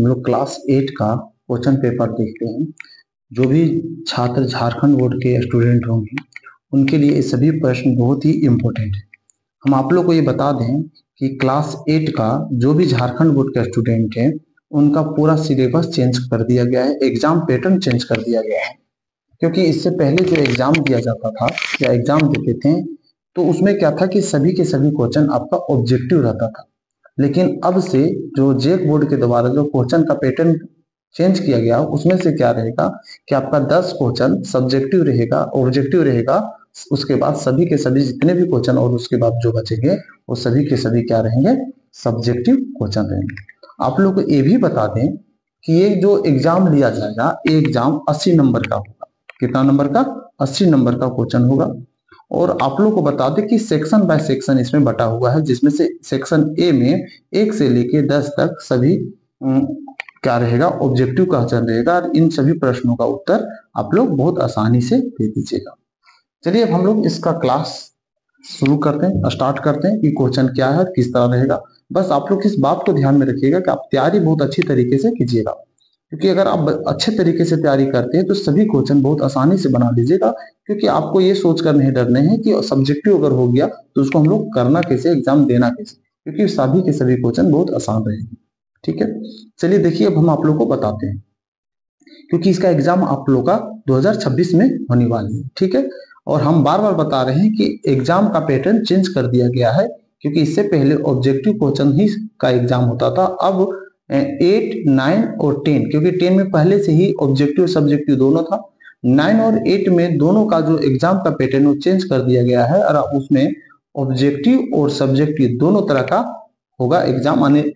हम लोग क्लास 8 का क्वेश्चन पेपर देखते हैं। जो भी छात्र झारखंड बोर्ड के स्टूडेंट होंगे उनके लिए ये सभी प्रश्न बहुत ही इम्पोर्टेंट है। हम आप लोग को ये बता दें कि क्लास 8 का जो भी झारखंड बोर्ड के स्टूडेंट हैं उनका पूरा सिलेबस चेंज कर दिया गया है, एग्जाम पैटर्न चेंज कर दिया गया है। क्योंकि इससे पहले जो एग्जाम दिया जाता था या एग्जाम देते थे तो उसमें क्या था कि सभी के सभी क्वेश्चन आपका ऑब्जेक्टिव रहता था, लेकिन अब से जो जेक बोर्ड के द्वारा जो क्वेश्चन का पैटर्न चेंज किया गया उसमें से क्या रहेगा कि आपका 10 क्वेश्चन सब्जेक्टिव रहेगा, ऑब्जेक्टिव रहेगा। उसके बाद सभी के सभी जितने भी क्वेश्चन और उसके बाद जो बचेंगे वो सभी के सभी क्या रहेंगे, सब्जेक्टिव क्वेश्चन रहेंगे। आप लोग को ये भी बता दें कि ये जो एग्जाम लिया जाएगा ये एग्जाम 80 नंबर का होगा। कितना नंबर का? 80 नंबर का क्वेश्चन होगा। और आप लोग को बता दें कि सेक्शन बाय सेक्शन इसमें बटा हुआ है, जिसमें से सेक्शन ए में 1 से लेके 10 तक सभी क्या रहेगा, ऑब्जेक्टिव क्वेश्चन रहेगा। और इन सभी प्रश्नों का उत्तर आप लोग बहुत आसानी से दे दीजिएगा। चलिए अब हम लोग इसका क्लास शुरू करते हैं, स्टार्ट करते हैं कि क्वेश्चन क्या है, किस तरह रहेगा। बस आप लोग इस बात को ध्यान में रखिएगा कि आप तैयारी बहुत अच्छी तरीके से कीजिएगा, क्योंकि अगर आप अच्छे तरीके से तैयारी करते हैं तो सभी क्वेश्चन बहुत आसानी से बना लीजिएगा। क्योंकि आपको ये सोचकर नहीं डरने हैं कि सब्जेक्टिव अगर हो गया तो उसको हम लोग करना कैसे, एग्जाम देना कैसे, क्योंकि सभी के सभी क्वेश्चन बहुत आसान रहेंगे। ठीक है, चलिए देखिए अब हम आप लोग को बताते हैं, क्योंकि इसका एग्जाम आप लोग का 2026 में होने वाली है। ठीक है, और हम बार बार बता रहे हैं कि एग्जाम का पैटर्न चेंज कर दिया गया है, क्योंकि इससे पहले ऑब्जेक्टिव क्वेश्चन ही का एग्जाम होता था। अब 8, 9 और 10, क्योंकि 10 में पहले से ही ऑब्जेक्टिव सब्जेक्टिव दोनों था। 9 और 8 में दोनों का जो एग्जाम का पैटर्न वो चेंज कर दिया गया है, और उसमें ऑब्जेक्टिव और सब्जेक्टिव दोनों तरह का होगा एग्जाम, यानी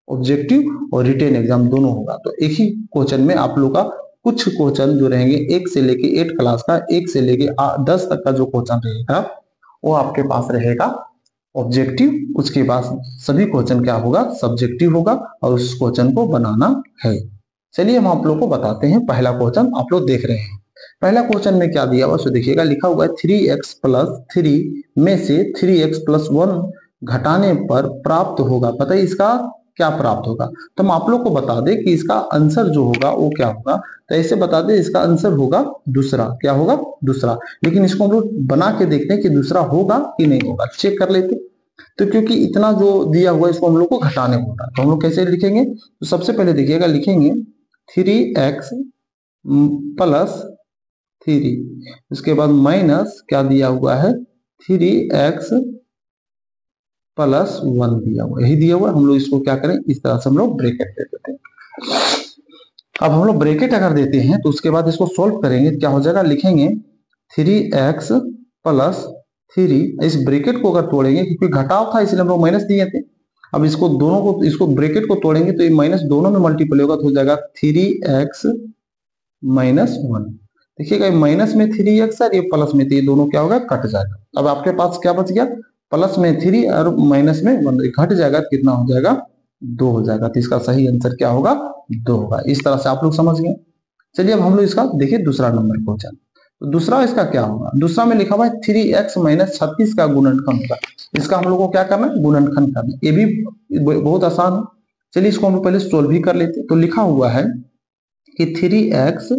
ऑब्जेक्टिव और रिटेन एग्जाम दोनों होगा। तो एक ही क्वेश्चन में आप लोग का कुछ क्वेश्चन जो रहेंगे 1 से लेके 8 क्लास का, 1 से लेके 10 तक का जो क्वेश्चन रहेगा वो आपके पास रहेगा ऑब्जेक्टिव। उसके बाद सभी क्वेश्चन क्या होगा, सब्जेक्टिव होगा, और उस क्वेश्चन को बनाना है। चलिए हम आप लोग को बताते हैं। पहला क्वेश्चन आप लोग देख रहे हैं। पहला क्वेश्चन में क्या दिया हुआ देखिएगा, लिखा हुआ है 3x + 3 में से 3x + 1 घटाने पर प्राप्त होगा। पता है इसका क्या प्राप्त होगा? तो हम आप लोग को बता दें कि इसका आंसर जो होगा वो क्या होगा। तो ऐसे बता दें इसका आंसर होगा दूसरा। क्या होगा? दूसरा। लेकिन इसको हम लोग बना के देखते हैं कि दूसरा होगा कि नहीं होगा, चेक कर लेते। तो क्योंकि इतना जो दिया हुआ है इसको हम लोग को घटाने को होता है, तो हम लोग कैसे लिखेंगे? तो सबसे पहले देखिएगा, लिखेंगे 3x + 3, उसके बाद माइनस क्या दिया हुआ है, 3x + 1 दिया हुआ, यही दिया हुआ है। हम लोग इसको क्या करें, इस तरह से हम लोग ब्रैकेट दे देते हैं। अब हम लोग ब्रैकेट अगर देते हैं तो उसके बाद इसको सोल्व करेंगे, क्या हो जाएगा, लिखेंगे 3x + 3। इस ब्रैकेट को अगर तोड़ेंगे, क्योंकि घटाव था इसलिए हम लोग माइनस दिए थे। अब इसको दोनों को, इसको ब्रैकेट को तोड़ेंगे तो ये माइनस दोनों में मल्टीप्लाई होगा, तो हो जाएगा 3x - 1। देखिएगा माइनस में 3x और ये प्लस में, तो ये दोनों क्या होगा, कट जाएगा। अब आपके पास क्या बच गया, प्लस में 3 और माइनस में 1, घट जाएगा, कितना हो जाएगा, 2 हो जाएगा। तो इसका सही आंसर क्या होगा, 2 होगा। इस तरह से आप लोग समझ गए। चलिए अब हम लोग इसका देखिए दूसरा नंबर क्वेश्चन। तो दूसरा इसका क्या होगा, दूसरा में लिखा हुआ है 3x - 36 का गुणनखंड होगा। इसका हम लोग को क्या करना है, गुणनखंड करना है। ये भी बहुत आसान है। चलिए इसको हम लोग पहले सोल्व भी कर लेते हैं। तो लिखा हुआ है कि 3x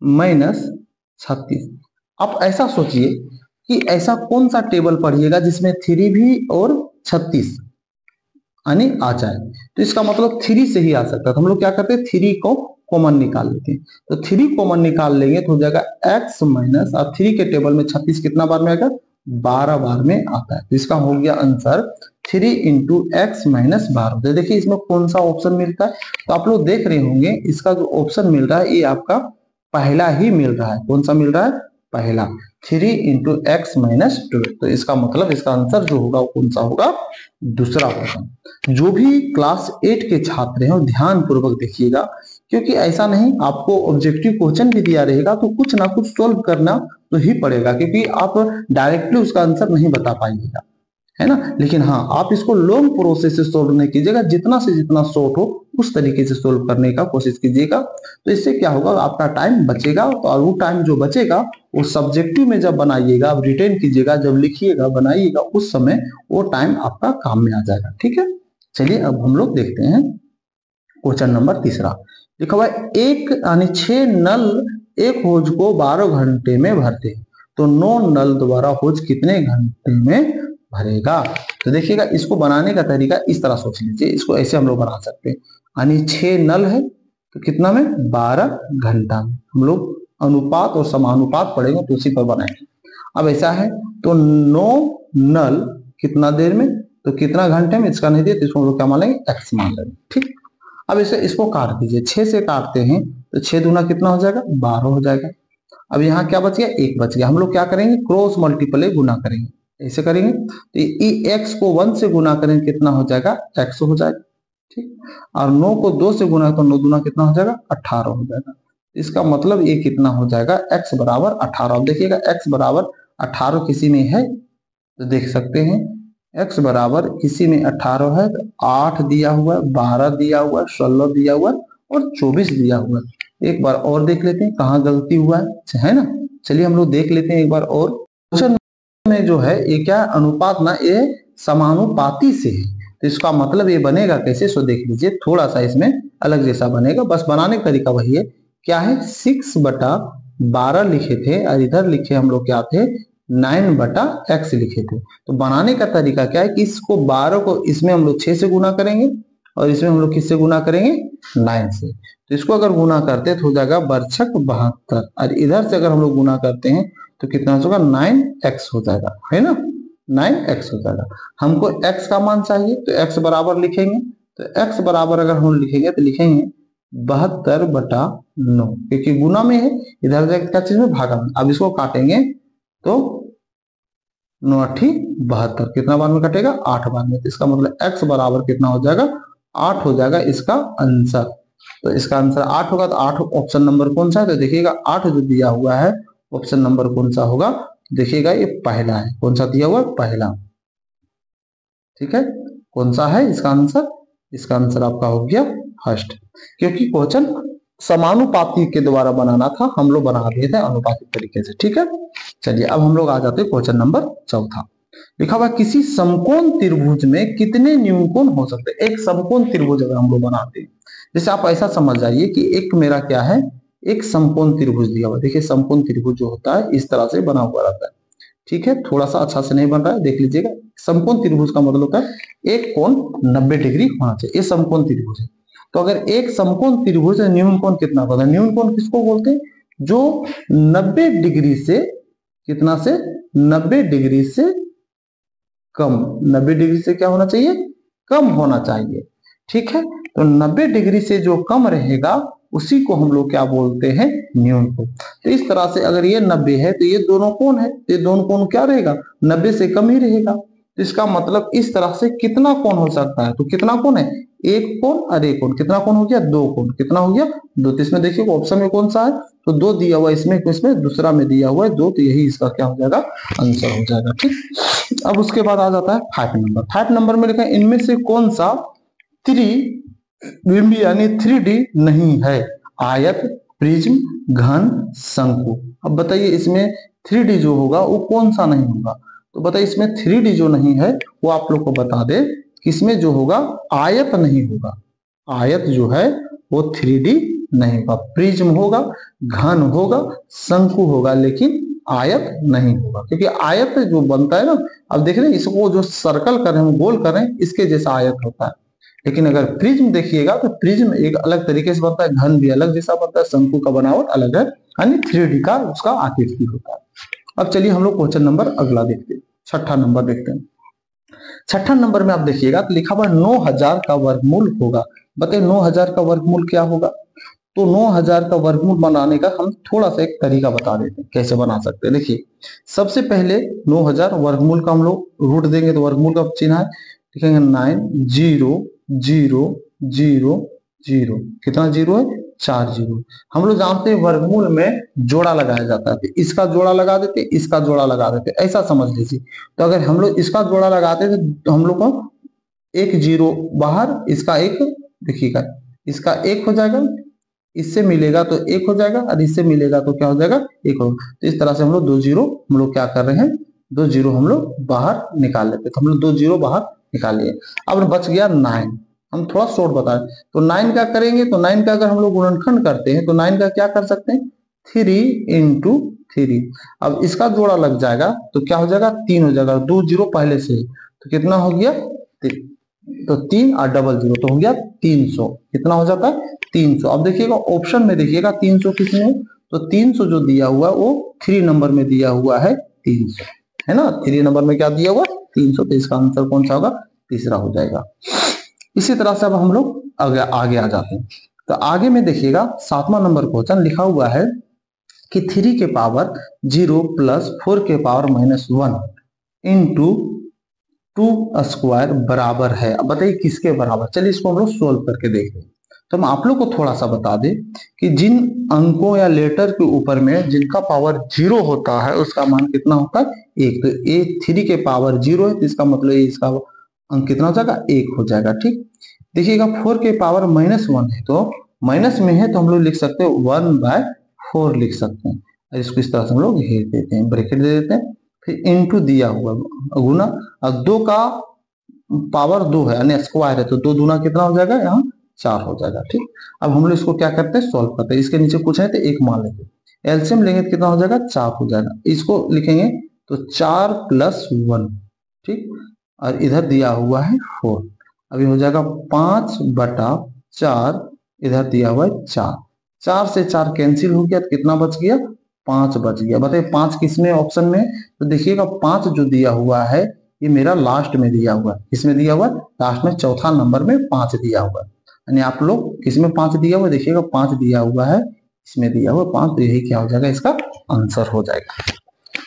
- 36। आप ऐसा सोचिए कि ऐसा कौन सा टेबल पढ़िएगा जिसमें 3 भी और 36 यानी आ जाए। तो इसका मतलब 3 से ही आ सकता है। तो हम लोग क्या करते हैं, 3 को कॉमन निकाल लेते हैं। तो 3 कॉमन निकाल लेंगे तो हो जाएगा x माइनस, और 3 के टेबल में 36 कितना बार में आएगा, 12 बार में आता है। तो इसका हो गया आंसर 3 × x - 12। तो देखिए इसमें कौन सा ऑप्शन मिलता है, तो आप लोग देख रहे होंगे इसका जो ऑप्शन मिल रहा है ये आपका पहला ही मिल रहा है। कौन सा मिल रहा है, पहला, 3 × x - 12। तो इसका मतलब इसका आंसर जो होगा वो कौन सा होगा, दूसरा होगा। जो भी क्लास 8 के छात्र हैं ध्यान पूर्वक देखिएगा, क्योंकि ऐसा नहीं आपको ऑब्जेक्टिव क्वेश्चन भी दिया रहेगा तो कुछ ना कुछ सोल्व करना तो ही पड़ेगा, क्योंकि आप डायरेक्टली उसका आंसर नहीं बता पाइएगा, है ना। लेकिन हाँ, आप इसको लॉन्ग प्रोसेस से सोल्व नहीं कीजिएगा, जितना से जितना शॉर्ट हो उस तरीके से सोल्व करने का कोशिश कीजिएगा। तो इससे क्या होगा, आपका टाइम बचेगा, और वो टाइम जो बचेगा वो सब्जेक्टिव में जब बनाइएगा, आप रिटेन कीजिएगा, जब लिखिएगा बनाइएगा, उस समय वो टाइम आपका काम में आ जाएगा। ठीक है, चलिए अब हम लोग देखते हैं क्वेश्चन नंबर तीसरा लिखा हुआ है एक यानी 6 नल एक होज को 12 घंटे में भरते हैं, तो 9 नल द्वारा होज कितने घंटे में भरेगा। तो देखिएगा इसको बनाने का तरीका इस तरह सोच लीजिए, इसको ऐसे हम लोग बना सकते हैं, यानी 6 नल है तो कितना में 12 घंटा में। हम लोग अनुपात और समानुपात पढ़ेंगे तो उसी पर बनाएंगे। अब ऐसा है तो 9 नल कितना देर में, तो कितना घंटे में, इसका नहीं दिया तो इसको हम लोग क्या मान लेंगे, एक्स मान लेंगे। ठीक, अब इसे इसको काट दीजिए, 6 से काटते हैं तो 6 दूना कितना हो जाएगा, 12 हो जाएगा। अब यहाँ क्या बच गया, 1 बच गया। हम लोग क्या करेंगे, क्रॉस मल्टीपल गुना करेंगे, ऐसे करेंगे तो एक्स को 1 से गुना करेंगे कितना हो जाएगा, एक्स हो जाएगा। ठीक, और 9 को 2 से गुना तो 9 दूना कितना हो जाएगा, 18 हो जाएगा। इसका मतलब ये कितना हो जाएगा, x बराबर 18। अब देखिएगा x बराबर 18 किसी में है तो देख सकते हैं, x बराबर किसी में 18 है तो 8 दिया हुआ है, 12 दिया हुआ है, 16 दिया हुआ है और 24 दिया हुआ है। एक बार और देख लेते हैं कहाँ गलती हुआ है ना। चलिए हम लोग देख लेते हैं एक बार और। क्वेश्चन में जो है ये क्या अनुपात ना, ये समानुपाती से है, तो इसका मतलब ये बनेगा कैसे, सो देख लीजिए, थोड़ा सा इसमें अलग जैसा बनेगा, बस बनाने का तरीका वही है। क्या है, 6/12 लिखे थे और इधर लिखे हम लोग क्या थे, 9/x लिखे थे। तो बनाने का तरीका क्या है कि इसको 12 को इसमें हम लोग 6 से गुना करेंगे और इसमें हम लोग किससे गुना करेंगे, 9 से। तो इसको अगर गुना करते तो हो जाएगा बरछक 72, और इधर से अगर हम लोग गुना करते हैं तो कितना होगा, 9x हो जाएगा, है ना, 9x हो जाएगा। हमको x का मान चाहिए तो x बराबर लिखेंगे, तो x बराबर अगर हम लिखेंगे तो लिखेंगे 72/9, क्योंकि गुना में है, इधर जाकर क्या चीज में, भागा में। अब इसको काटेंगे तो 9×8 = 72, कितना बार में कटेगा, 8 बार में। तो इसका मतलब x बराबर कितना हो जाएगा, 8 हो जाएगा इसका आंसर। तो इसका आंसर 8 होगा, तो 8 ऑप्शन नंबर कौन सा है, तो देखिएगा 8 जो दिया हुआ है ऑप्शन नंबर कौन सा होगा, देखिएगा ये पहला है। कौन सा दिया हुआ है, पहला। ठीक है, कौन सा है इसका आंसर, इसका आंसर आपका हो गया फर्स्ट, क्योंकि क्वेश्चन समानुपाती के द्वारा बनाना था, हम लोग बना दिए थे अनुपातिक तरीके से। ठीक है, चलिए अब हम लोग आ जाते हैं क्वेश्चन नंबर चौथा। लिखा हुआ किसी समकोण त्रिभुज में कितने न्यूनकोण हो सकते हैं। एक समकोण त्रिभुज अगर हम लोग बनाते हैं, जैसे आप ऐसा समझ जाइए कि एक मेरा क्या है, एक समकोण त्रिभुज दिया हुआ। देखिए समकोण त्रिभुज जो होता है इस तरह से बना हुआ रहता है। ठीक है, थोड़ा सा अच्छा से नहीं बन रहा है, देख लीजिएगा। समकोण त्रिभुज का मतलब होता है एक कोण 90 डिग्री होना चाहिए, ये समकोण त्रिभुज है। तो अगर एक समकोण त्रिभुज है, न्यून कोण कितना होता है, न्यून कोण किसको बोलते हैं, जो 90 डिग्री से कितना से, 90 डिग्री से कम, 90 डिग्री से क्या होना चाहिए, कम होना चाहिए। ठीक है, तो 90 डिग्री से जो कम रहेगा उसी को हम लोग क्या बोलते हैं, न्यून कोण। तो इस तरह से अगर ये 90 है तो ये दोनों कोण है, तो ये दोनों कोण क्या रहेगा, 90 से कम ही रहेगा। तो इसका मतलब इस तरह से कितना कोण हो सकता है, तो कितना कोण है, एक कोण और एक कोण, कितना कोण हो गया, 2 कोण, कितना हो गया, 2। तो इसमें देखिए ऑप्शन में कौन सा है, तो 2 दिया हुआ है इसमें, इसमें दूसरा में दिया हुआ है 2, तो यही इसका क्या हो जाएगा, आंसर हो जाएगा। ठीक, अब उसके बाद आ जाता है 5 नंबर। 5 नंबर में लिखा है इनमें से कौन सा त्रिविमीय यानी 3D नहीं है, आयत, प्रिज्म, घन, शंकु। अब बताइए इसमें 3D जो होगा वो कौन सा नहीं होगा, तो बताइए इसमें 3D जो नहीं है वो आप लोग को बता दे कि इसमें जो होगा आयत नहीं होगा, आयत जो है वो 3D नहीं होगा, प्रिज्म होगा, घन होगा, शंकु होगा, लेकिन आयत नहीं होगा। क्योंकि आयत जो बनता है ना, अब देख रहे हैं इसको जो सर्कल कर रहे हैं, गोल कर रहे हैं, इसके जैसा आयत होता है। लेकिन अगर प्रिज्म देखिएगा तो प्रिज्म एक अलग तरीके से बनता है, घन भी अलग जैसा बनता है, शंकु का बनावट अलग है, यानी 3D का उसका आकृति होता है। अब चलिए हम लोग क्वेश्चन नंबर अगला देखते हैं, 6ठा नंबर देखते हैं। 6ठा नंबर में आप देखिएगा तो लिखा हुआ 9000 का वर्गमूल होगा। बताइए 9000 का वर्गमूल क्या होगा, तो 9000 का वर्गमूल बनाने का हम थोड़ा सा एक तरीका बता देते हैं कैसे बना सकते हैं। देखिए सबसे पहले 9000 वर्गमूल का हम लोग रूट देंगे, तो वर्गमूल का चिन्ह है, लिखेंगे 9 0 0 0 0, कितना जीरो है, 4 जीरो। हम लोग जानते हैं वर्गमूल में जोड़ा लगाया जाता है, इसका जोड़ा लगा देते, इसका जोड़ा लगा देते, ऐसा समझ लीजिए। तो अगर हम लोग इसका जोड़ा लगाते थे तो हम लोग को 1 0 बाहर, इसका 1 देखिएगा, इसका 1 हो जाएगा, इससे मिलेगा तो 1 हो जाएगा, और इससे मिलेगा तो क्या हो जाएगा, 1 हो। तो इस तरह से हम लोग 2 0 हम लोग क्या कर रहे हैं, 2 0 हम लोग बाहर निकाल लेते, तो हम लोग 2 0 बाहर निकाल लिए। अब बच गया 9, हम थोड़ा शॉर्ट बता रहे हैं। तो 9 का करेंगे तो 9 का अगर हम लोग गुणनखंड करते हैं तो 9 का क्या कर सकते हैं, 3 इंटू 3। अब इसका जोड़ा लग जाएगा तो क्या हो जाएगा, 3 हो जाएगा, 2 जीरो पहले से, तो कितना हो गया, तो 3 और डबल जीरो तो हो गया 300। कितना हो जाता है, 300। अब देखिएगा ऑप्शन में देखिएगा 300 किसमें है, तो 300 जो दिया हुआ वो 3 नंबर में दिया हुआ है 300, है ना, 3 नंबर में क्या दिया हुआ 300, तो इसका आंसर कौन सा होगा, तीसरा हो जाएगा। इसी तरह से अब हम लोग आगे आ जाते हैं। तो आगे में देखिएगा 7वां नंबर क्वेश्चन लिखा हुआ है कि 3 के पावर 0 प्लस 4 के पावर -1 इंटू 2 स्क्वायर बराबर है। अब बताइए किसके बराबर, चलिए इसको हम लोग सोल्व करके देखते हैं। तो हम आप लोग को थोड़ा सा बता दें कि जिन अंकों या लेटर के ऊपर में जिनका पावर 0 होता है उसका मान कितना होता है, 1। तो ए 3 के पावर 0 है तो इसका मतलब इसका अंक कितना हो जाएगा, 1 हो जाएगा। ठीक, देखिएगा 4 के पावर -1 है तो माइनस में है तो हम लोग लिख सकते हैं 1/4 लिख सकते हैं, और इसको इस तरह से हम लोग घेर देते हैं, ब्रैकेट दे देते हैं, फिर इनटू दिया हुआ गुना, अब 2 का पावर 2 है यानी स्क्वायर है तो 2 दूना कितना हो जाएगा, यहाँ 4 हो जाएगा। ठीक, अब हम लोग इसको क्या करते हैं, सॉल्व करते हैं। इसके नीचे कुछ है तो 1 मान लेंगे, एलसीएम लेंगे तो कितना हो जाएगा, 4 हो जाएगा। इसको लिखेंगे तो 4 + 1, ठीक, और इधर दिया हुआ है 4, अभी हो जाएगा 5/4, इधर दिया हुआ है 4, 4 से 4 कैंसिल हो गया तो कितना बच गया, 5 बच गया। बताइए 5 किसमें ऑप्शन में, तो देखिएगा 5 जो दिया हुआ है ये मेरा लास्ट में दिया हुआ है, किसमें दिया हुआ है, लास्ट में चौथा नंबर में 5 दिया हुआ है, यानी आप लोग किसमें 5 दिया हुआ है, देखिएगा 5 दिया हुआ है, इसमें दिया हुआ 5, तो यही क्या हो जाएगा, इसका आंसर हो जाएगा।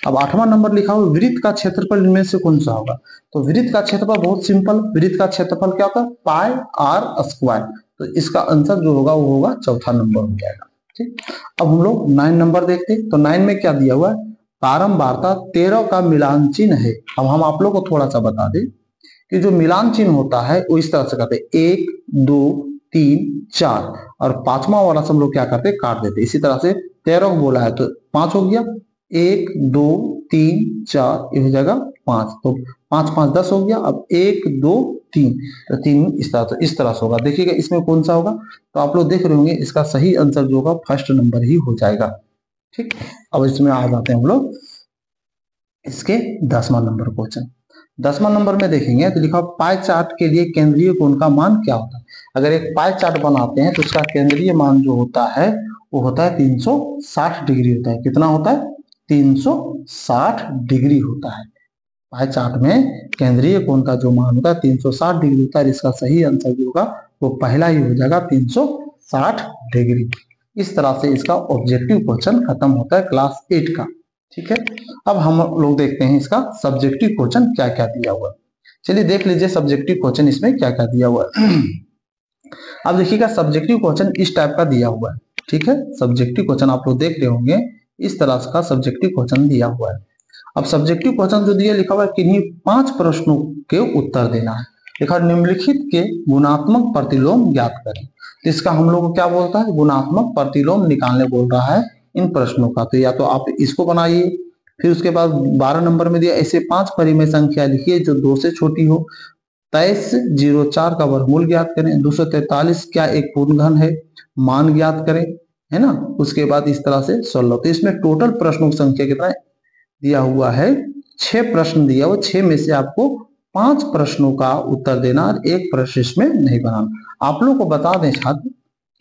अब 8वां नंबर लिखा हुआ वृत्त का क्षेत्रफल इनमें से कौन सा होगा, तो वृत्त का क्षेत्रफल बहुत सिंपल, वृत्त का क्षेत्रफल क्या होता है, पाई r स्क्वायर, तो इसका आंसर जो होगा वो होगा चौथा नंबर हो जाएगा। ठीक, अब हम लोग 9 नंबर देखते हैं। तो 9 में क्या दिया हुआ है, बारंबारता 13 का मिलान चिन्ह है। अब हम आप लोग को थोड़ा सा बता दें कि जो मिलान चिन्ह होता है वो इस तरह से करते हैं, 1 2 3 4, और 5वां वाला सब लोग क्या करते हैं, काट देते हैं। इसी तरह से 13 को बोला है तो 5 हो गया, 1 2 3 4, ये हो जाएगा 5, तो 5 5 10 हो गया। अब 1 2 3, तो 3 इस तरह से होगा। देखिएगा इसमें कौन सा होगा, तो आप लोग देख रहे होंगे इसका सही आंसर जो होगा फर्स्ट नंबर ही हो जाएगा। ठीक, अब इसमें आ जाते हैं हम लोग इसके 10वां नंबर क्वेश्चन। 10वां नंबर में देखेंगे तो लिखा पाई चार्ट के लिए केंद्रीय कोण का मान क्या होता है। अगर एक पाई चार्ट बनाते हैं तो उसका केंद्रीय मान जो होता है वो होता है 360 डिग्री होता है। कितना होता है, 360 डिग्री होता है। पाई चार्ट में केंद्रीय कोण का जो मान होता है 360 डिग्री होता है। इसका सही आंसर जो होगा वो पहला ही हो जाएगा, 360 डिग्री। इस तरह से इसका ऑब्जेक्टिव क्वेश्चन खत्म होता है क्लास 8 का। ठीक है, अब हम लोग देखते हैं इसका सब्जेक्टिव क्वेश्चन क्या क्या दिया हुआ है। चलिए देख लीजिए सब्जेक्टिव क्वेश्चन इसमें क्या क्या दिया हुआ है। अब देखिएगा सब्जेक्टिव क्वेश्चन इस टाइप का दिया हुआ है। ठीक है, सब्जेक्टिव क्वेश्चन आप लोग देख रहे होंगे, इस तरह का सब्जेक्टिव क्वेश्चन दिया हुआ है। अब सब्जेक्टिव क्वेश्चन जो दिया लिखा हुआ है किन्हीं 5 प्रश्नों के उत्तर देना है। लिखा निम्नलिखित के गुणात्मक प्रतिलोम ज्ञात करें। तो इसका हम लोग को क्या बोलता है, गुणात्मक प्रतिलोम निकालने बोल रहा है इन प्रश्नों का। तो या तो आप इसको बनाइए, फिर उसके बाद 12 नंबर में दिया ऐसे 5 परिमेय संख्या लिखिए जो 2 से छोटी हो। 2304 का वर्गमूल ज्ञात करें। 243 क्या एक पूर्ण घन है, मान ज्ञात करें, है ना। उसके बाद इस तरह से 16। तो इसमें टोटल प्रश्नों की संख्या कितना है दिया हुआ है, 6 प्रश्न दिया हुआ। 6 में से आपको 5 प्रश्नों का उत्तर देना और 1 प्रश्न इसमें नहीं बनाना। आप लोग को बता दें छात्र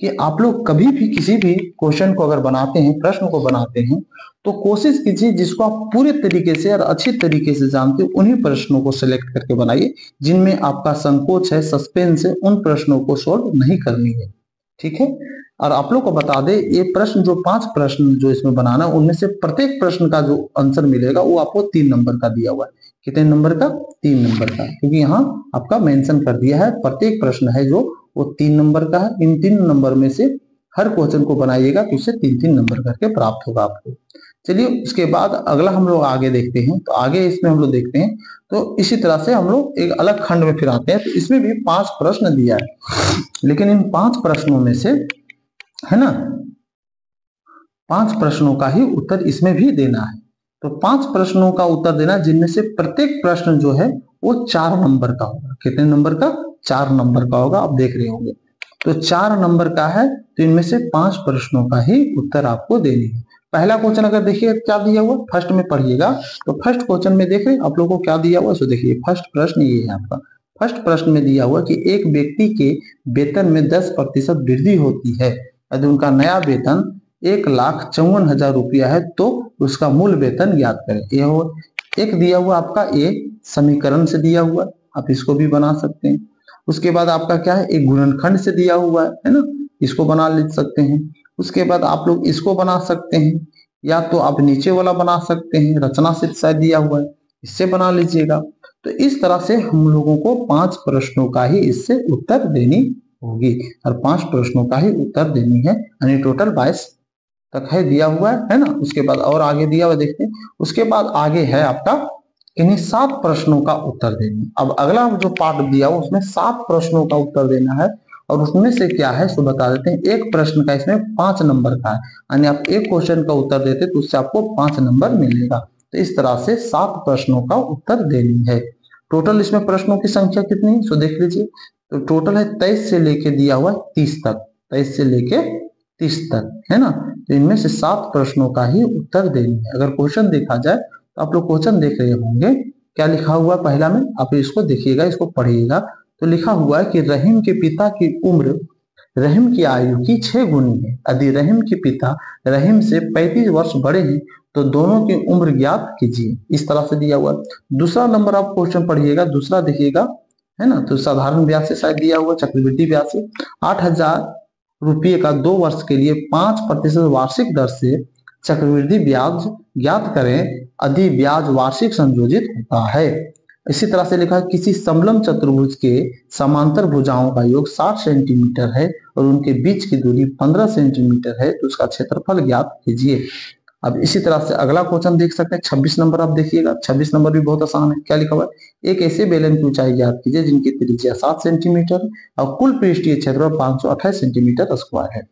कि आप लोग कभी भी किसी भी क्वेश्चन को अगर बनाते हैं, प्रश्न को बनाते हैं, तो कोशिश कीजिए जिसको आप पूरे तरीके से और अच्छी तरीके से जानते हो उन्हीं प्रश्नों को सिलेक्ट करके बनाइए। जिनमें आपका संकोच है, सस्पेंस है, उन प्रश्नों को सॉल्व नहीं करनी है। ठीक है, और आप लोग को बता दें ये प्रश्न जो 5 प्रश्न जो इसमें बनाना है उनमें से प्रत्येक प्रश्न का जो आंसर मिलेगा वो आपको 3 नंबर का दिया हुआ है। कितने नंबर का, 3 नंबर का, क्योंकि यहाँ आपका मेंशन कर दिया है प्रत्येक प्रश्न है जो वो 3 नंबर का है। इन 3 नंबर में से हर क्वेश्चन को बनाइएगा तो उससे 3-3 नंबर करके प्राप्त होगा आपको। चलिए उसके बाद अगला हम लोग आगे देखते हैं। तो आगे इसमें हम लोग देखते हैं तो इसी तरह से हम लोग एक अलग खंड में फिर आते हैं। तो इसमें भी 5 प्रश्न दिया है, लेकिन इन 5 प्रश्नों में से, है ना, 5 प्रश्नों का ही उत्तर इसमें भी देना है। तो 5 प्रश्नों का उत्तर देना जिनमें से प्रत्येक प्रश्न जो है वो 4 नंबर का होगा। कितने नंबर का, 4 नंबर का होगा, आप देख रहे होंगे। तो 4 नंबर का है, तो इनमें से 5 प्रश्नों का ही उत्तर आपको देनी है। पहला क्वेश्चन अगर देखिए क्या दिया हुआ, फर्स्ट में पढ़िएगा, तो फर्स्ट क्वेश्चन में देख रहे आप लोगों को क्या दिया हुआ, सो देखिए फर्स्ट प्रश्न ये है आपका। फर्स्ट प्रश्न में दिया हुआ कि एक व्यक्ति के वेतन में 10% वृद्धि होती है, यदि उनका नया वेतन 1,54,000 रुपया है तो उसका मूल वेतन ज्ञात करें। यह हो एक दिया हुआ आपका ए समीकरण से दिया हुआ, आप इसको भी बना सकते हैं। उसके बाद आपका क्या है, एक गुणनखंड से दिया हुआ है ना, इसको बना ले सकते हैं। उसके बाद आप लोग इसको बना सकते हैं, या तो आप नीचे वाला बना सकते हैं, रचना से शायद दिया हुआ है, इससे बना लीजिएगा। तो इस तरह से हम लोगों को 5 प्रश्नों का ही इससे उत्तर देनी होगी, और 5 प्रश्नों का ही उत्तर देनी है, यानी टोटल 22 तक है दिया हुआ है ना। उसके बाद और आगे दिया हुआ देखते हैं। उसके बाद आगे है आपका इन्हीं 7 प्रश्नों का उत्तर देना। अब अगला जो पार्ट दिया हुआ उसमें 7 प्रश्नों का उत्तर देना है, और उसमें से क्या है सो बता देते हैं। एक प्रश्न का इसमें 5 नंबर का है, यानी आप एक क्वेश्चन का उत्तर देते तो उससे आपको 5 नंबर मिलेगा। तो इस तरह से 7 प्रश्नों का उत्तर देनी है। टोटल इसमें प्रश्नों की संख्या कितनी है सो देख लीजिए। तो टोटल है 23 से लेके दिया हुआ 30 तक, 23 से लेके 30 तक है ना। तो इनमें से 7 प्रश्नों का ही उत्तर देनी है। अगर क्वेश्चन देखा जाए तो आप लोग क्वेश्चन देख रहे होंगे, क्या लिखा हुआ पहला में, आप इसको देखिएगा, इसको पढ़िएगा। तो लिखा हुआ है कि रहीम के पिता की उम्र रहीम की आयु की 6 गुनी है। यदि रहीम के पिता रहीम से 35 वर्ष बड़े हैं तो दोनों की उम्र ज्ञात कीजिए। इस तरह से दिया हुआ। दूसरा नंबर आप क्वेश्चन पढ़िएगा, दूसरा देखिएगा है ना। तो साधारण ब्याज से शायद दिया हुआ, चक्रवृद्धि ब्याज से 8,000 रुपये का 2 वर्ष के लिए 5% वार्षिक दर से चक्रवृद्धि ब्याज ज्ञात करें, यदि ब्याज वार्षिक संयोजित होता है। इसी तरह से लिखा है किसी समलंब चतुर्भुज के समांतर भुजाओं का योग 60 सेंटीमीटर है और उनके बीच की दूरी 15 सेंटीमीटर है, तो उसका क्षेत्रफल ज्ञात कीजिए। अब इसी तरह से अगला क्वेश्चन देख सकते हैं, 26 नंबर आप देखिएगा। 26 नंबर भी बहुत आसान है। क्या लिखा हुआ है, एक ऐसे बेलन की ऊंचाई ज्ञात कीजिए जिनकी त्रिज्या 7 सेंटीमीटर और कुल पृष्ठीय क्षेत्रफल 528 सेंटीमीटर स्क्वायर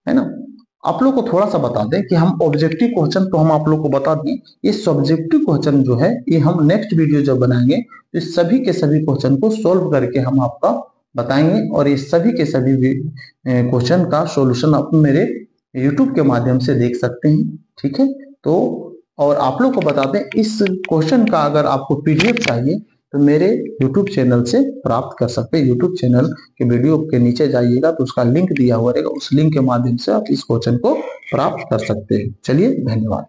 है ना। आप लोग को थोड़ा सा बता दें कि हम ऑब्जेक्टिव क्वेश्चन तो हम आप लोग को बता दें, ये सब्जेक्टिव क्वेश्चन जो है ये हम नेक्स्ट वीडियो जब बनाएंगे तो इस सभी के सभी क्वेश्चन को सोल्व करके हम आपका बताएंगे, और ये सभी के सभी क्वेश्चन का सॉल्यूशन आप मेरे YouTube के माध्यम से देख सकते हैं। ठीक है, तो और आप लोग को बता दें इस क्वेश्चन का अगर आपको PDF चाहिए तो मेरे YouTube चैनल से प्राप्त कर सकते हैं। YouTube चैनल के वीडियो के नीचे जाइएगा तो उसका लिंक दिया हुआ रहेगा, उस लिंक के माध्यम से आप इस क्वेश्चन को प्राप्त कर सकते हैं। चलिए, धन्यवाद।